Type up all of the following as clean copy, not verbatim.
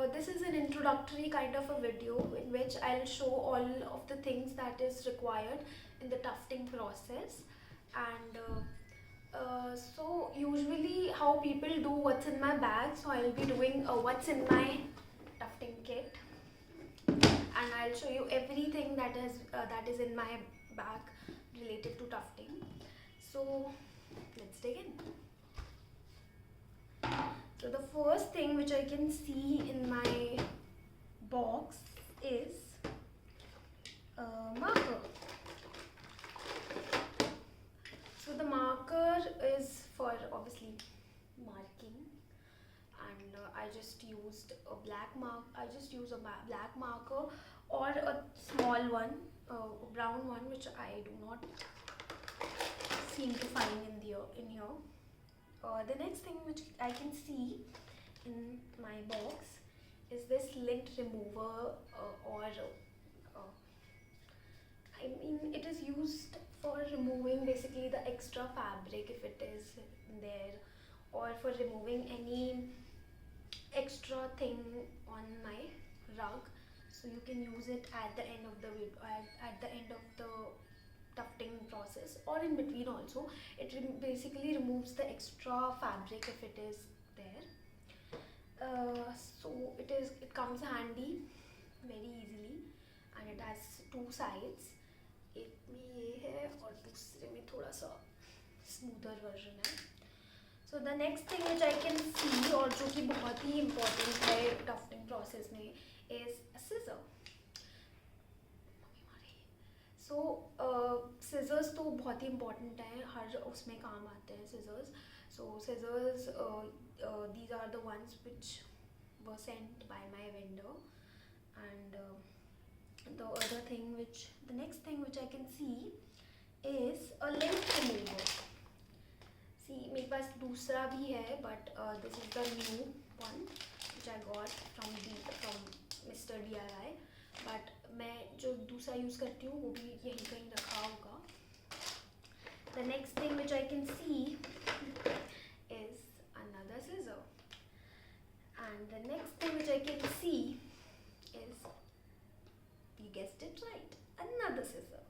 this is an introductory kind of a video in which I'll show all of the things that is required in the tufting process. And so usually how people do what's in my bag, so I'll be doing what's in my tufting kit, and I'll show you everything that is in my bag related to tufting. So let's dig in. So the first thing which I can see in my box is a marker. So the marker is for obviously marking, and I just used a black black marker or a small one, a brown one, which I do not seem to find in here. The next thing which I can see in my box is this lint remover, I mean, it is used for removing basically the extra fabric if it is there, or for removing any extra thing on my rug. So you can use it at the end of the at the end of the tufting process, or in between also. It basically removes the extra fabric if it is there. So it comes handy very easily, and it has two sides. एक में ये है और दूसरे में थोड़ा सा smoother version है. So the next thing which I can see, और जो कि बहुत ही important है tufting process में, is a scissor. So scissors तो बहुत ही important है, हर उसमें काम आते हैं scissors. So scissors, these are the ones which were sent by my vendor, and the next thing which I can see is a lint remover. See, मेरे पास दूसरा भी है, but this is the new one which I got from Mr. DIY. But मैं जो दूसरा use करती हूँ वो भी यहीं कहीं रखा होगा. The next thing which I can see is another scissor, and the next thing which I can see is, you guessed it right, another scissor.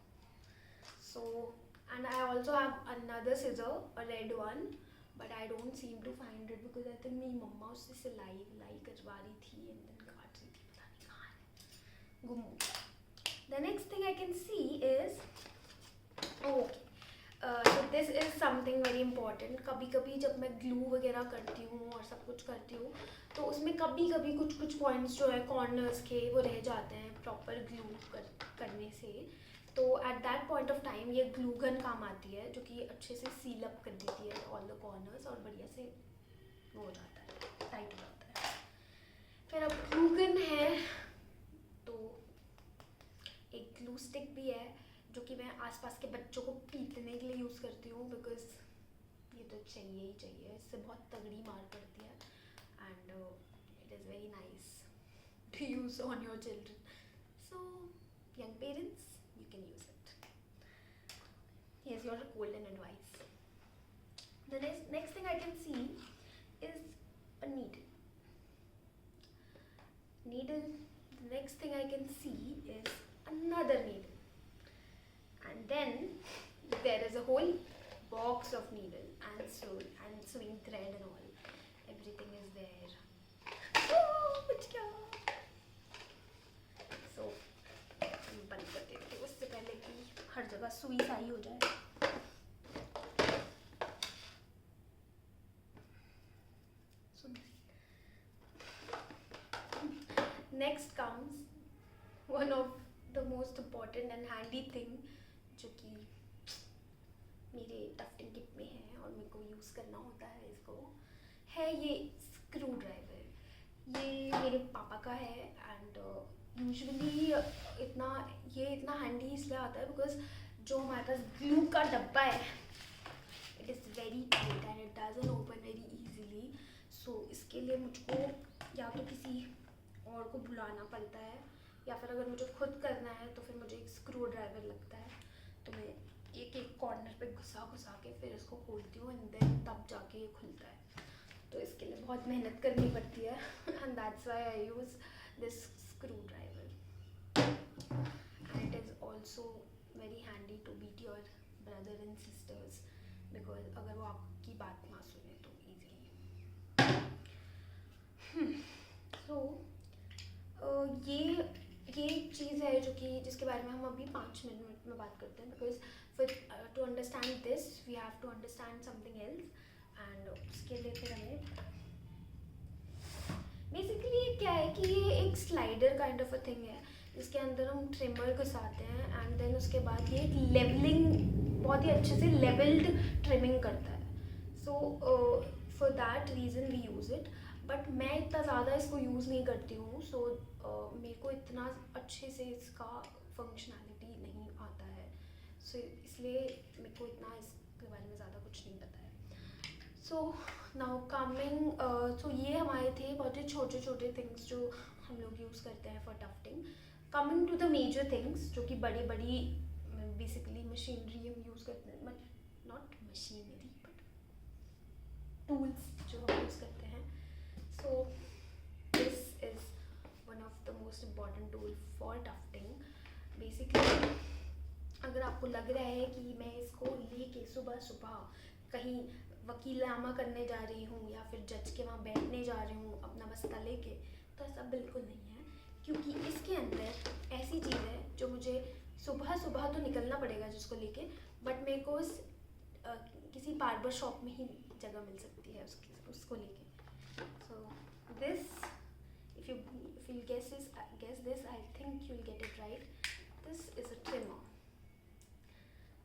So, and I also have another scissor, a red one, but I don't seem to find it because I think मेरी मम्मा उससे सिलाई करवा रही थी and then काट रही थी, पता नहीं कहाँ है, गुम हो गया. The next thing I can see is, okay, so this is something very important. कभी कभी जब मैं glue वगैरह करती हूँ और सब कुछ करती हूँ, तो उसमें कभी कभी कुछ points जो है corners के वो रह जाते हैं proper glue करने से. तो at that point of time ये glue gun काम आती है, जो कि अच्छे से seal up कर देती है all the corners, और बढ़िया से वो हो जाता है, tight हो जाता है. फिर अब glue gun है तो एक glue stick भी है, जो कि मैं आसपास के बच्चों को पीटने के लिए यूज़ करती हूँ, बिकॉज ये तो चाहिए ही चाहिए, इससे बहुत तगड़ी मार पड़ती है, and it is very nice to use on your children. So young parents, you can use it. Here's your golden advice. The next thing I can see is a needle. The next thing I can see is another needle. And then there is a whole box of needle and sewing thread and all. Everything is there. Oh, बच गया. So बंद कर देती हूँ उससे पहले कि हर जगह सुई साई हो जाए. So next comes one of the most important and handy thing, जो कि मेरे टफ्टिंग किट में है और मेरे को यूज़ करना होता है इसको, है ये स्क्रू ड्राइवर. ये मेरे पापा का है, एंड यूजुअली ये इतना हैंडी इसलिए आता है बिकॉज जो हमारे पास ग्लू का डब्बा है, it is very tight and it doesn't open very easily. So इसके लिए मुझको या तो किसी और को बुलाना पड़ता है, या फिर अगर मुझे खुद करना है तो फिर मुझे एक स्क्रू ड्राइवर लगता है. तो मैं एक कॉर्नर पे घुसा के फिर इसको खोलती हूँ, एंड देन तब जाके ये खुलता है. तो इसके लिए बहुत मेहनत करनी पड़ती है and that's why I use this screw driver and it is also very handy to beat your brother and sisters because अगर वो आपकी बात ना सुने तो ईजिली सो ये चीज़ है जो कि जिसके बारे में हम अभी 5 मिनट में बात करते हैं बिकॉज फिर to understand this we have to understand something else and उसके लिए फिर हमें बेसिकली ये क्या है कि ये एक slider kind of a thing है जिसके अंदर हम ट्रिमर घुसाते हैं एंड देन उसके बाद ये एक लेवलिंग बहुत ही अच्छे से लेवल्ड ट्रिमिंग करता है so for that reason we use it but मैं इतना ज़्यादा इसको यूज़ नहीं करती हूँ सो मेरे को इतना अच्छे से इसका फंक्शनैलिटी नहीं आता है सो इसलिए मेरे को इतना इसके बारे में ज़्यादा कुछ नहीं पता है सो नाउ कमिंग सो ये हमारे थे बहुत ही छोटे छोटे थिंग्स जो हम लोग यूज़ करते हैं for tufting coming to the major things जो कि बड़ी बड़ी बेसिकली मशीनरी हम यूज़ करते हैं but not machinery but tools जो हम यूज़ करते हैं so this is one of the most important tool for tufting basically अगर आपको लग रहा है कि मैं इसको लेके सुबह सुबह कहीं वकीलामा करने जा रही हूँ या फिर जज के वहाँ बैठने जा रही हूँ अपना बस्ता लेके तो ऐसा बिल्कुल नहीं है क्योंकि इसके अंदर ऐसी चीज़ है जो मुझे सुबह सुबह तो निकलना पड़ेगा जिसको लेके बट मेरे को किसी बार्बर शॉप में ही जगह मिल सकती है उसको लेके so this if you guess this I think you'll get it right this is a trimmer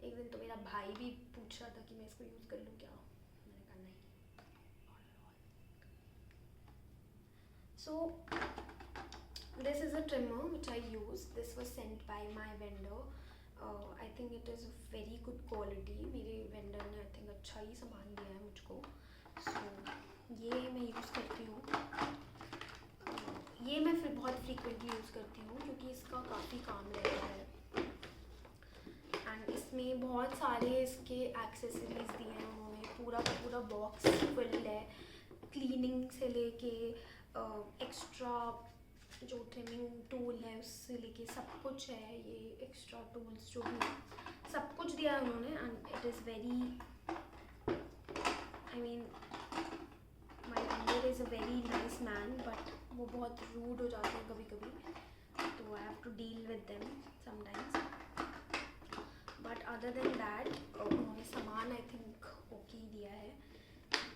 एक दिन तो मेरा भाई भी पूछ रहा था कि मैं इसको यूज़ कर लूँ क्या मैंने कहा नहीं so this is a trimmer which I use this was sent by my vendor I think it is very good quality मेरे vendor ने I think अच्छा ही सामान दिया है मुझको so ये मैं यूज़ करती हूँ ये मैं फिर बहुत फ्रीक्वेंटली यूज़ करती हूँ क्योंकि इसका काफ़ी काम रहता है एंड इसमें बहुत सारे इसके एक्सेसरीज दिए हैं उन्होंने पूरा बॉक्स फुल है क्लीनिंग से लेके एक्स्ट्रा जो ट्रिमिंग टूल है उससे लेके सब कुछ है ये एक्स्ट्रा टूल्स जो भी सब कुछ दिया है उन्होंने and it is very I mean my vendor is a very nice man but वो बहुत रूड हो जाते हैं कभी कभी तो I have to deal with them sometimes but other than that उन्होंने सामान आई थिंक ओके दिया है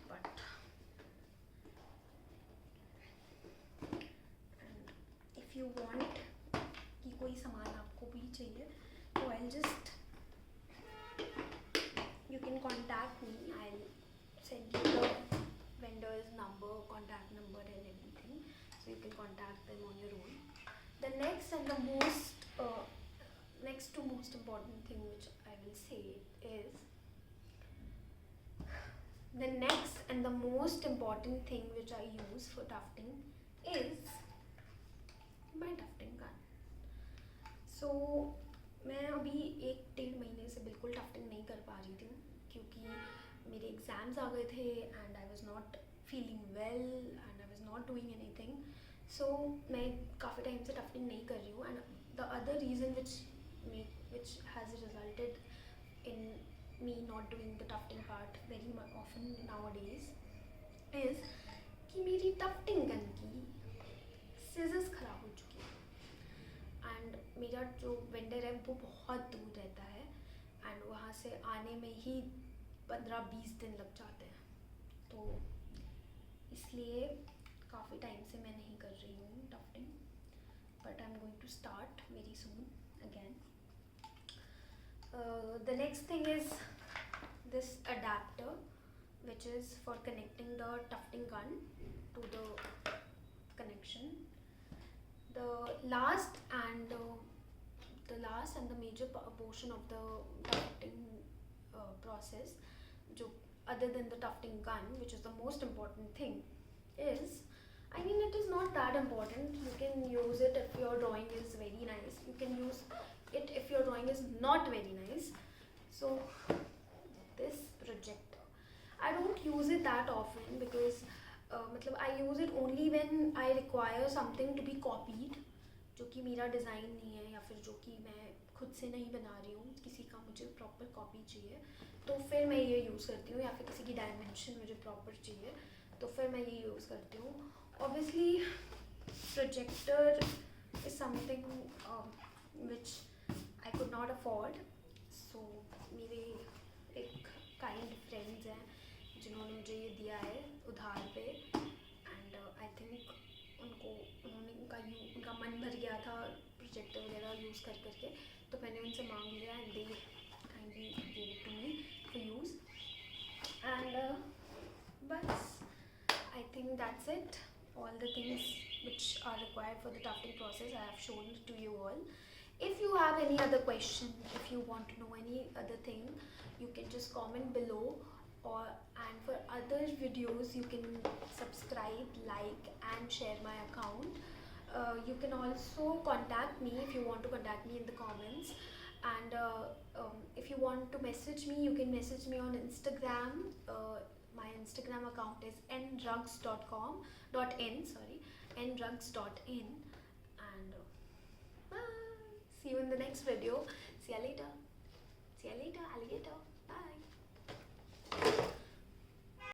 बट इफ़ यू वांट कि कोई सामान आपको भी चाहिए तो I just you can contact me I send you the vendor's number, contact number and everything so you can contact them on your own. The next and the next to most important thing which I will say is the next and the most important thing which I use for tufting is my tufting gun. So मैं अभी 1-1.5 महीने से बिल्कुल tufting नहीं कर पा रही थी क्योंकि मेरे एग्ज़ाम्स आ गए थे and I was not feeling well and I was not doing anything so मैं काफ़ी टाइम से टफ्टिंग नहीं कर रही हूँ and the other reason which has resulted in me not doing the tufting part very often nowadays is कि मेरी tufting gun की सीजर्स ख़राब हो चुकी है एंड मेरा जो वेंडर है वो बहुत दूर रहता है एंड वहाँ से आने में ही 15-20 दिन लग जाते हैं तो इसलिए काफ़ी टाइम से मैं नहीं कर रही हूँ tufting but I am going to start very soon again the next thing is this adapter which is for connecting the tufting gun to the connection. The last and the major portion of the tufting process, जो other than the tufting gun, which is the most important thing, is, I mean, it is not that important. You can use it if your drawing is very nice. You can use it if your drawing is not very nice. So this projector, I don't use it that often because मतलब I use it only when I require something to be copied, जो कि मेरा design नहीं है या फिर जो कि मैं खुद से नहीं बना रही हूँ, किसी का मुझे प्रॉपर कॉपी चाहिए तो फिर मैं ये यूज़ करती हूँ, या फिर किसी की डायमेंशन मुझे प्रॉपर चाहिए तो फिर मैं ये यूज़ करती हूँ. Obviously projector is something which I could not afford, so मेरे एक काइंड फ्रेंड्स हैं जिन्होंने मुझे ये दिया है उधार पे, एंड आई थिंक उनका मन भर गया था प्रोजेक्टर वगैरह यूज़ कर करके, तो मैंने उनसे मांग लिया and they kindly give it to me for use. And बस I think that's it. All the things which are required for the tufting process I have shown to you all. If you have any other question, if you want to know any other thing, you can just comment below, and for other videos you can subscribe, like and share my account. You can also contact me if you want to contact me in the comments, and if you want to message me, you can message me on Instagram. My Instagram account is nrugs.in, nrugs.in, and see you in the next video. See ya later, alligator.